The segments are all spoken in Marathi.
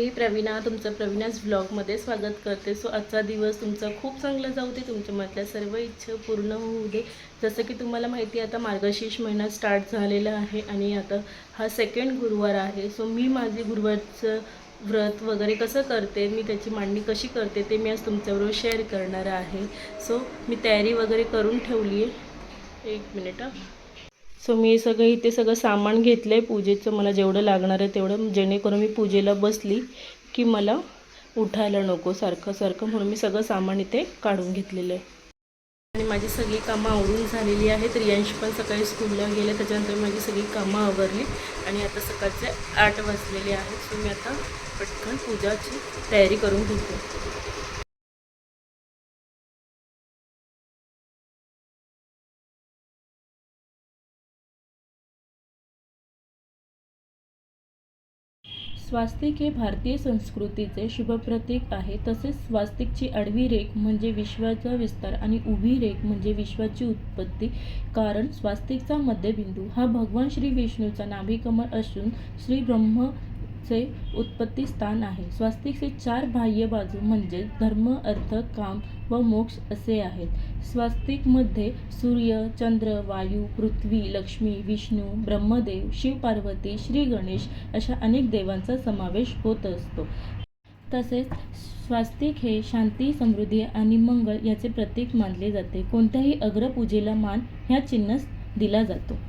मी प्रवीणा तुमचं प्रवीणाज व्लॉगमध्ये स्वागत करते. सो आजचा दिवस तुमचा खूप चांगला जाऊ दे, तुमच्या मनातल्या सर्व इच्छा पूर्ण होऊ दे. जसं की तुम्हाला माहिती आहे आता मार्गशीर्ष महिना स्टार्ट झालेला आहे आणि आता हा सेकंड गुरुवार आहे. सो मी माझे गुरुवारचं व्रत वगैरे कसं करते, मी त्याची मांडणी कशी करते ते मी आज तुमच्याबरोबर शेअर करणार आहे. सो मी तयारी वगैरे करून ठेवली आहे. एक मिनिट सो मी इथे सगळं सामान घेतलं आहे पूजेचं, मला जेवढं लागणार आहे तेवढं, जेणेकरून मी पूजेला बसली की मला उठायला नको सारखं म्हणून मी सगळं सामान इथे काढून घेतलेलं आहे. आणि माझी सगळी कामं आवरून झालेली आहेत. रियांश पण सकाळी स्कूलला गेले, त्याच्यानंतर माझी सगळी कामं आवरली आणि आता सकाळचे 8 वाजलेले आहेत. सो मी आता पटकन पूजाची तयारी करून घेते. स्वास्तिक हे भारतीय संस्कृतीचे शुभप्रतीक आहे. तसेच स्वास्तिकची आडवी रेघ म्हणजे विश्वाचा विस्तार आणि उभी रेघ म्हणजे विश्वाची उत्पत्ती. कारण स्वास्तिकचा मध्यबिंदू हा भगवान श्री विष्णूचा नाभिकमल असून श्री ब्रह्मचे उत्पत्ती स्थान आहे. स्वास्तिकचे 4 बाह्य बाजू म्हणजे धर्म, अर्थ, काम व मोक्ष असे आहेत. स्वास्तिकमध्ये सूर्य, चंद्र, वायू, पृथ्वी, लक्ष्मी, विष्णू, ब्रह्मदेव, शिव पार्वती, श्री गणेश अशा अनेक देवांचा समावेश होत असतो. तसेच स्वास्तिक हे शांती, समृद्धी आणि मंगळ याचे प्रतीक मानले जाते. कोणत्याही अग्रपूजेला मान ह्या चिन्हास दिला जातो.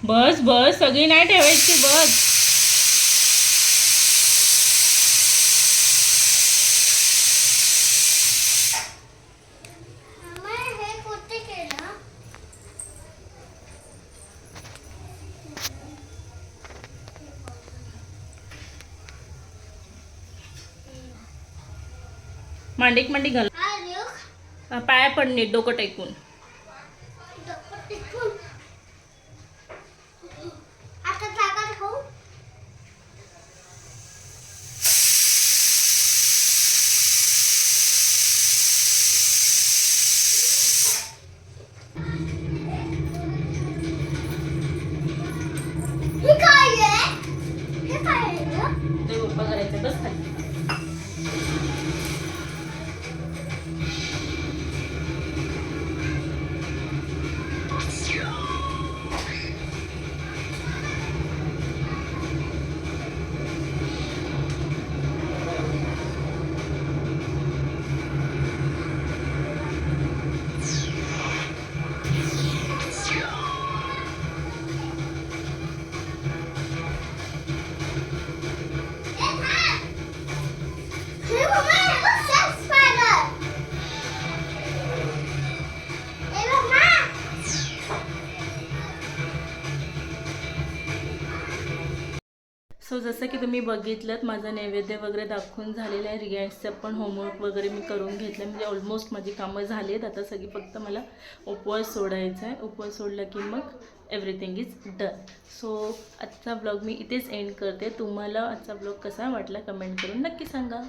बस बस सगळी नाही ठेवायची बस. मांडीक मांडी घाल. पाया पडणे डोकं टेकून. ते उभं करायचं बस खाली. सो जसं की तुम्ही बघितलं माझं नैवेद्य वगैरे दाखवून झालेलं आहे. रियाजचं पण होमवर्क वगैरे मी करून घेतलं. म्हणजे ऑलमोस्ट माझी कामं झाली आहेत. आता सगळी फक्त मला उपवास सोडायचा आहे. उपवास सोडला की मग एव्हरीथिंग इज डन. सो आजचा ब्लॉग मी इथेच एंड करते. तुम्हाला आजचा ब्लॉग कसा वाटला कमेंट करून नक्की सांगा.